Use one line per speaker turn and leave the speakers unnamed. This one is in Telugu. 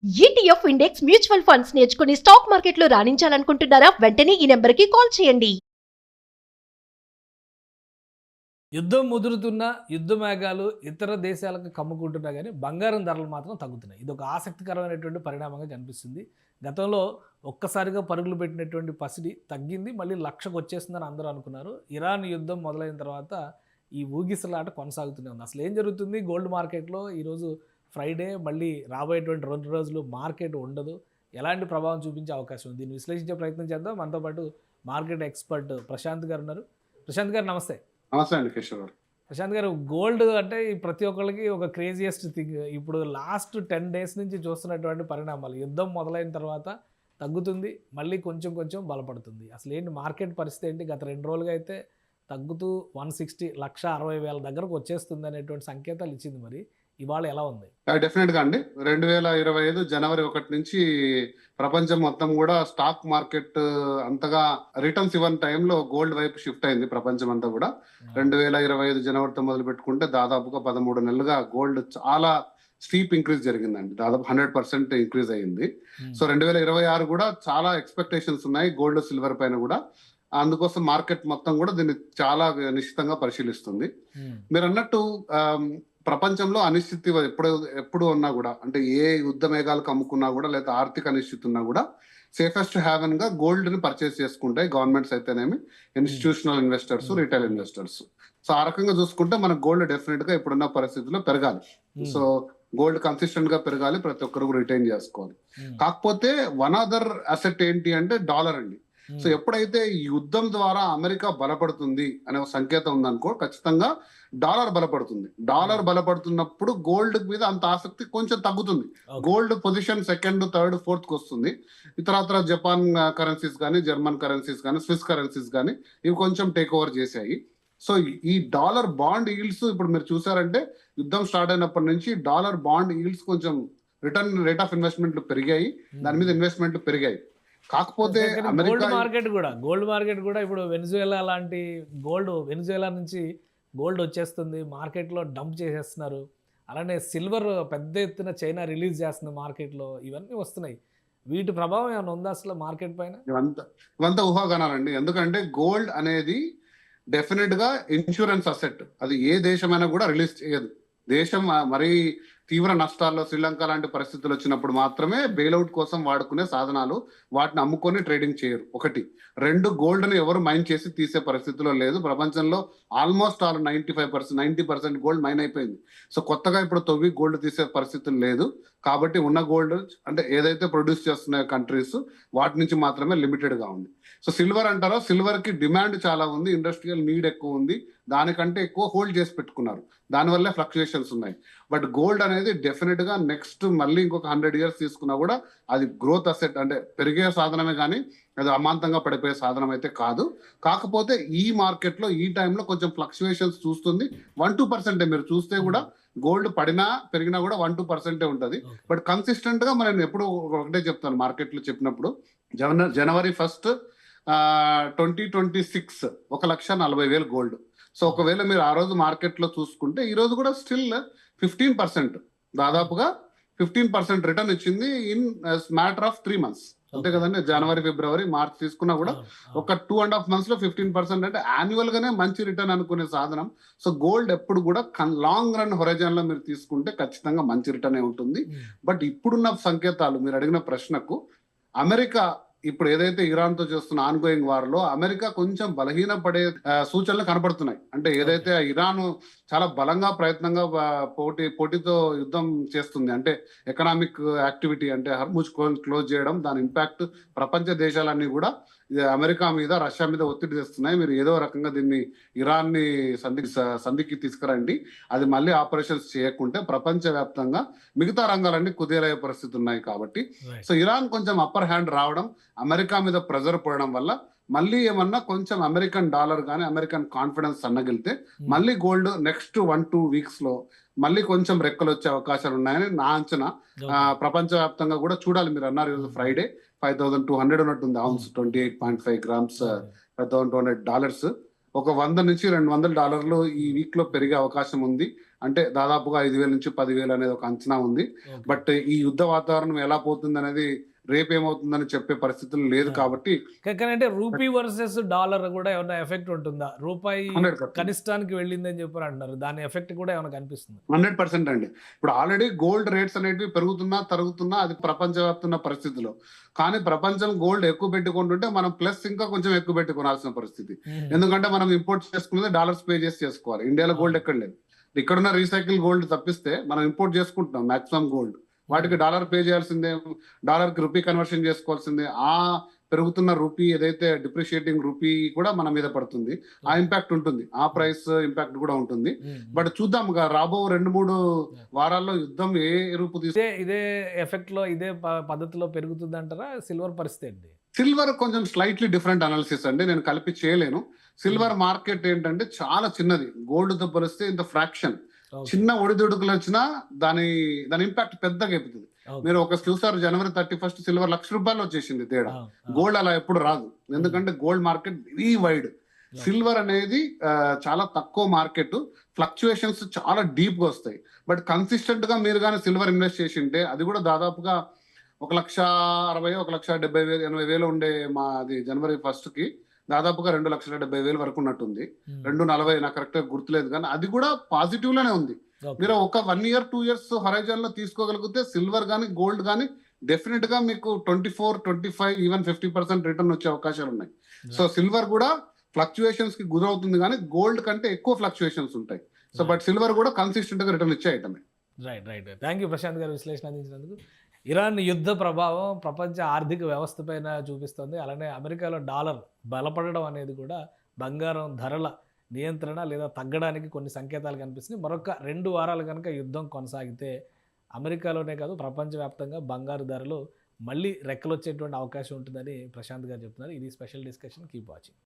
ఈటీఎఫ్ ఇండెక్స్ మ్యూచువల్ ఫండ్స్ నేర్చుకుని స్టాక్ మార్కెట్లో రాణించాలనుకుంటున్నారా? వెంటనే ఈ నెంబర్కి కాల్ చేయండి.
యుద్ధం ముదురుతున్న యుద్ధ మేఘాలు ఇతర దేశాలకు కమ్ముకుంటున్నా కానీ బంగారం ధరలు మాత్రం తగ్గుతున్నాయి. ఇది ఒక ఆసక్తికరమైనటువంటి పరిణామంగా కనిపిస్తుంది. గతంలో ఒక్కసారిగా పరుగులు పెట్టినటువంటి పసిడి తగ్గింది, మళ్ళీ లక్షకు వచ్చేస్తుందని అందరూ అనుకున్నారు. ఇరాన్ యుద్ధం మొదలైన తర్వాత ఈ ఊగిసలాట కొనసాగుతూనే ఉంది. అసలు ఏం జరుగుతుంది గోల్డ్ మార్కెట్లో? ఈరోజు ఫ్రైడే, మళ్ళీ రాబోయేటువంటి 2 రోజులు మార్కెట్ ఉండదు. ఎలాంటి ప్రభావం చూపించే అవకాశం ఉంది? దీన్ని విశ్లేషించే ప్రయత్నం చేద్దాం. మనతో పాటు మార్కెట్ ఎక్స్పర్ట్ ప్రశాంత్ గారు ఉన్నారు. ప్రశాంత్ గారు నమస్తే.
నమస్తే అండి కిషోర్ గారు.
ప్రశాంత్ గారు, గోల్డ్ అంటే ప్రతి ఒక్కరికి ఒక క్రేజియస్ట్ థింగ్. ఇప్పుడు లాస్ట్ 10 days నుంచి చూస్తున్నటువంటి పరిణామాలు, యుద్ధం మొదలైన తర్వాత తగ్గుతుంది, మళ్ళీ కొంచెం కొంచెం బలపడుతుంది. అసలు ఏంటి మార్కెట్ పరిస్థితి ఏంటి? గత 2 రోజులుగా అయితే తగ్గుతూ 160 1,60,000 దగ్గరకు వచ్చేస్తుంది అనేటువంటి సంకేతాలు ఇచ్చింది. మరి ఇవాళ ఎలా ఉంది?
డెఫినెట్గా అండి, 2025 జనవరి 1 నుంచి ప్రపంచం మొత్తం కూడా స్టాక్ మార్కెట్ అంతగా రిటర్న్స్ ఇవ్వని టైంలో గోల్డ్ వైపు షిఫ్ట్ అయింది ప్రపంచం అంతా కూడా. 2025 జనవరితో మొదలు పెట్టుకుంటే దాదాపుగా 13 నెలలుగా గోల్డ్ చాలా స్టీప్ ఇంక్రీజ్ జరిగిందండి. దాదాపు 100% ఇంక్రీజ్ అయ్యింది. సో 2026 కూడా చాలా ఎక్స్పెక్టేషన్స్ ఉన్నాయి గోల్డ్ సిల్వర్ పైన కూడా. అందుకోసం మార్కెట్ మొత్తం కూడా దీన్ని చాలా నిశ్చితంగా పరిశీలిస్తుంది. మీరు అన్నట్టు ప్రపంచంలో అనిశ్చితి ఎప్పుడు ఉన్నా కూడా, అంటే ఏ యుద్ధ మేఘాలకు అమ్ముకున్నా కూడా, లేదా ఆర్థిక అనిశ్చితి ఉన్నా కూడా సేఫెస్ట్ హ్యావెన్ గా గోల్డ్ ని పర్చేస్ చేసుకుంటాయి గవర్నమెంట్స్ అయితేనేమి, institutional investors, retail investors. So ఆ రకంగా చూసుకుంటే మన గోల్డ్ డెఫినెట్ గా ఇప్పుడున్న పరిస్థితుల్లో పెరగాలి. సో గోల్డ్ కన్సిస్టెంట్ గా పెరగాలి, ప్రతి ఒక్కరు రిటైన్ చేసుకోవాలి. కాకపోతే వన్ అదర్ అసెట్ ఏంటి అంటే డాలర్ అండి. సో ఎప్పుడైతే ఈ యుద్ధం ద్వారా అమెరికా బలపడుతుంది అనే ఒక సంకేతం ఉందనుకో, ఖచ్చితంగా డాలర్ బలపడుతుంది. డాలర్ బలపడుతున్నప్పుడు గోల్డ్ మీద అంత ఆసక్తి కొంచెం తగ్గుతుంది. Gold position 2nd, 3rd, 4th వస్తుంది. ఇతర జపాన్ కరెన్సీస్ కానీ, జర్మన్ కరెన్సీస్ కానీ, స్విస్ కరెన్సీస్ కానీ ఇవి కొంచెం టేక్ ఓవర్ చేశాయి. సో ఈ డాలర్ బాండ్ ఈల్డ్స్ ఇప్పుడు మీరు చూసారంటే, యుద్ధం స్టార్ట్ అయినప్పటి నుంచి డాలర్ బాండ్ ఈల్డ్స్ కొంచెం రిటర్న్ రేట్ ఆఫ్ ఇన్వెస్ట్మెంట్లు పెరిగాయి, దాని మీద ఇన్వెస్ట్మెంట్లు పెరిగాయి. కాకపోతే
గోల్డ్ మార్కెట్ కూడా ఇప్పుడు వెనిజువేలా లాంటి వెనిజువేలా నుంచి గోల్డ్ వచ్చేస్తుంది, మార్కెట్లో డంప్ చేసేస్తున్నారు. అలానే సిల్వర్ పెద్ద ఎత్తున చైనా రిలీజ్ చేస్తుంది మార్కెట్లో. ఇవన్నీ వస్తున్నాయి. వీటి ప్రభావం ఏమైనా ఉందా అసలు మార్కెట్ పైన?
ఇవంతా ఊహాగానాలండి. ఎందుకంటే గోల్డ్ అనేది డెఫినెట్ గా ఇన్సూరెన్స్ అసెట్. అది ఏ దేశమైనా కూడా రిలీజ్ చేయదు. దేశం మరీ తీవ్ర నష్టాల్లో, శ్రీలంక లాంటి పరిస్థితులు వచ్చినప్పుడు మాత్రమే బెయిల్అవుట్ కోసం వాడుకునే సాధనాలు, వాటిని అమ్ముకొని ట్రేడింగ్ చేయరు. 1. 2, గోల్డ్ ని ఎవరు మైన్ చేసి తీసే పరిస్థితిలో లేదు. ప్రపంచంలో ఆల్మోస్ట్ 90% గోల్డ్ మైన్ అయిపోయింది. సో కొత్తగా ఇప్పుడు తవ్వి గోల్డ్ తీసే పరిస్థితులు లేదు. కాబట్టి ఉన్న గోల్డ్ అంటే ఏదైతే ప్రొడ్యూస్ చేస్తున్నాయో కంట్రీస్, వాటి నుంచి మాత్రమే లిమిటెడ్ గా ఉంది. సో సిల్వర్ అంటారా, సిల్వర్ కి డిమాండ్ చాలా ఉంది, ఇండస్ట్రియల్ నీడ్ ఎక్కువ ఉంది, దానికంటే ఎక్కువ హోల్డ్ చేసి పెట్టుకున్నారు, దానివల్లే ఫ్లక్చుయేషన్స్ ఉన్నాయి. బట్ గోల్డ్ అనేది డెఫినెట్ గా నెక్స్ట్ మళ్ళీ ఇంకొక 100 years తీసుకున్నా కూడా అది గ్రోత్ అసెట్, అంటే పెరిగే సాధనమే కానీ అది అమాంతంగా పడిపోయే సాధనం అయితే కాదు. కాకపోతే ఈ మార్కెట్ లో ఈ టైంలో కొంచెం ఫ్లక్చుయేషన్స్ చూస్తుంది. 1-2% మీరు చూస్తే కూడా గోల్డ్ పడినా పెరిగినా కూడా 1-2% ఉంటుంది. బట్ కన్సిస్టెంట్ గా మనం ఎప్పుడు ఒకటే చెప్తాను మార్కెట్ లో చెప్పినప్పుడు, జనవరి 1, 2026 1,40,000 గోల్డ్. సో ఒకవేళ మీరు ఆ రోజు మార్కెట్ లో చూసుకుంటే, ఈ రోజు కూడా స్టిల్ 15%, దాదాపుగా 15% రిటర్న్ ఇచ్చింది ఇన్ మ్యాటర్ ఆఫ్ 3 months. అంతే కదండి. జనవరి, ఫిబ్రవరి, మార్చ్ తీసుకున్నా కూడా ఒక 2.5 months లో 15% అంటే యాన్యువల్ గానే మంచి రిటర్న్ అనుకునే సాధనం. సో గోల్డ్ ఎప్పుడు కూడా లాంగ్ రన్ హొరైజన్ లో మీరు తీసుకుంటే ఖచ్చితంగా మంచి రిటర్న్ ఉంటుంది. బట్ ఇప్పుడున్న సంకేతాలు, మీరు అడిగిన ప్రశ్నకు, అమెరికా ఇప్పుడు ఏదైతే ఇరాన్ తో చేస్తున్న ఆన్ గోయింగ్ వార్ లో అమెరికా కొంచెం బలహీనపడే సూచనలు కనబడుతున్నాయి. అంటే ఏదైతే ఇరాన్ చాలా బలంగా ప్రయత్నంగా పోటీతో యుద్ధం చేస్తుంది, అంటే ఎకనామిక్ యాక్టివిటీ, అంటే హర్ముజ్ క్లోజ్ చేయడం, దాని ఇంపాక్ట్ ప్రపంచ దేశాలన్నీ కూడా అమెరికా మీద, రష్యా మీద ఒత్తిడి తెస్తున్నాయి. మీరు ఏదో రకంగా దీన్ని ఇరాన్ ని సంధికి తీసుకురండి, అది మళ్ళీ ఆపరేషన్స్ చేయకుంటే ప్రపంచవ్యాప్తంగా మిగతా రంగాలన్నీ కుదేలయ్యే పరిస్థితి ఉన్నాయి. కాబట్టి సో ఇరాన్ కొంచెం అప్పర్ హ్యాండ్ రావడం, అమెరికా మీద ప్రెజర్ పడడం వల్ల మళ్ళీ ఏమన్నా కొంచెం అమెరికన్ డాలర్ కానీ, అమెరికన్ కాన్ఫిడెన్స్ సన్నగిలితే మళ్ళీ గోల్డ్ నెక్స్ట్ 1-2 weeks లో మళ్ళీ కొంచెం రెక్కలు వచ్చే అవకాశాలు ఉన్నాయని నా అంచనా. ప్రపంచవ్యాప్తంగా కూడా చూడాలి. మీరు అన్నారు ఈరోజు ఫ్రైడే 5,200 ఉన్నట్టుంది ఔన్స్, 28.5 grams, $5,200. ఒక $100 నుంచి $200 ఈ వీక్ లో పెరిగే అవకాశం ఉంది అంటే దాదాపుగా 5,000 నుంచి 10,000 అనేది ఒక అంచనా ఉంది.
ఓకే.
బట్ ఈ యుద్ధ వాతావరణం ఎలా పోతుంది అనేది రేపు ఏమవుతుందని చెప్పే పరిస్థితులు లేదు కాబట్టి
కానీ అంటే రూపీ వర్సెస్ డాలర్ కూడా ఏమైనా ఎఫెక్ట్ ఉంటుందా? రూపాయి
100%
కనిష్టానికి వెళ్ళిందని చెప్పి అంటున్నారు. దాని ఎఫెక్ట్ కూడా ఏమైనా కనిపిస్తుంది?
100% అండి. ఇప్పుడు ఆల్రెడీ గోల్డ్ రేట్స్ అనేటివి పెరుగుతున్నా తరుగుతున్నా అది ప్రపంచవ్యాప్తున్న పరిస్థితిలో. కానీ ప్రపంచం గోల్డ్ ఎక్కువ పెట్టుకుంటుంటే మనం ప్లస్ ఇంకా కొంచెం ఎక్కువ పెట్టుకోవాల్సిన పరిస్థితి. ఎందుకంటే మనం ఇంపోర్ట్ చేసుకునేది డాలర్స్ పే చేసి చేసుకోవాలి. ఇండియాలో గోల్డ్ ఎక్కడ లేదు. ఇక్కడున్న రీసైకిల్ గోల్డ్ తప్పిస్తే మనం ఇంపోర్ట్ చేసుకుంటున్నాం మాక్సిమం గోల్డ్. వాటికి డాలర్ పే చేయాల్సిందే, డాలర్కి రూపీ కన్వర్షన్ చేసుకోవాల్సిందే. ఆ పెరుగుతున్న రూపీ ఏదైతే డిప్రిషియేటింగ్ రూపీ కూడా మన మీద పడుతుంది. ఆ ఇంపాక్ట్ ఉంటుంది, ఆ ప్రైస్ ఇంపాక్ట్ కూడా ఉంటుంది. బట్ చూద్దాం రాబో 2-3 వారాల్లో యుద్ధం ఏ రూపు
ఇదే ఎఫెక్ట్ లో ఇదే పద్ధతిలో పెరుగుతుంది అంటారా? సిల్వర్ పరిస్థితి ఏంటి?
సిల్వర్ కొంచెం స్లైట్లీ డిఫరెంట్ అనాలిసిస్ అండి, నేను కలిపి చేయలేను. సిల్వర్ మార్కెట్ ఏంటంటే చాలా చిన్నది, గోల్డ్ తో పోలిస్తే ఇంత ఫ్రాక్షన్. చిన్న ఒడిదుడుకులు వచ్చినా దాని ఇంపాక్ట్ పెద్దగా అయిపోతుంది. మీరు ఒక చూసారు జనవరి 31 సిల్వర్ ₹1,00,000 వచ్చేసింది తేడా. గోల్డ్ అలా ఎప్పుడు రాదు, ఎందుకంటే gold market very wide. Silver అనేది చాలా తక్కువ మార్కెట్, ఫ్లక్చుయేషన్స్ చాలా డీప్ గా వస్తాయి. బట్ కన్సిస్టెంట్ గా మీరు కానీ సిల్వర్ ఇన్వెస్ట్ చేసి ఉంటే అది కూడా దాదాపుగా 1,60,000, 1,70,000, 80,000 ఉండే అది జనవరి 1 కి దాదాపుగా 2,70,000 వరకు ఉన్నట్టుంది. 2,40 నాకు కరెక్ట్ గా గుర్తులేదు, కానీ అది కూడా పాజిటివ్ లోనే ఉంది. మీరు ఒక 1 year 2 years హరైజన్ లో తీసుకోగలిగితే సిల్వర్ కానీ గోల్డ్ కానీ డెఫినెట్ గా మీకు 24, 25, ఈవెన్ 50% రిటర్న్ వచ్చే అవకాశాలు ఉన్నాయి. సో సిల్వర్ కూడా ఫ్లక్చుయేషన్స్ కి గురవుతుంది, కానీ గోల్డ్ కంటే ఎక్కువ ఫ్లక్చుయేషన్స్ ఉంటాయి. సో బట్ సిల్వర్ కూడా కన్సిస్టెంట్ గా రిటర్న్ ఇచ్చే ఐటమే.
రైట్. థ్యాంక్ యూ ప్రశాంత్ గారు విశ్లేషణ అందించినందుకు. ఇరాన్ యుద్ధ ప్రభావం ప్రపంచ ఆర్థిక వ్యవస్థ పైన చూపిస్తుంది. అలానే అమెరికాలో డాలర్ బలపడడం అనేది కూడా బంగారం ధరల నియంత్రణ లేదా తగ్గడానికి కొన్ని సంకేతాలు కనిపిస్తున్నాయి. మరొక 2 వారాలు కనుక యుద్ధం కొనసాగితే అమెరికాలోనే కాదు ప్రపంచవ్యాప్తంగా బంగారు ధరలు మళ్ళీ రెక్కలు వచ్చేటువంటి అవకాశం ఉంటుందని ప్రశాంత్ గారు చెప్తున్నారు. ఇది స్పెషల్ డిస్కషన్. Keep watching.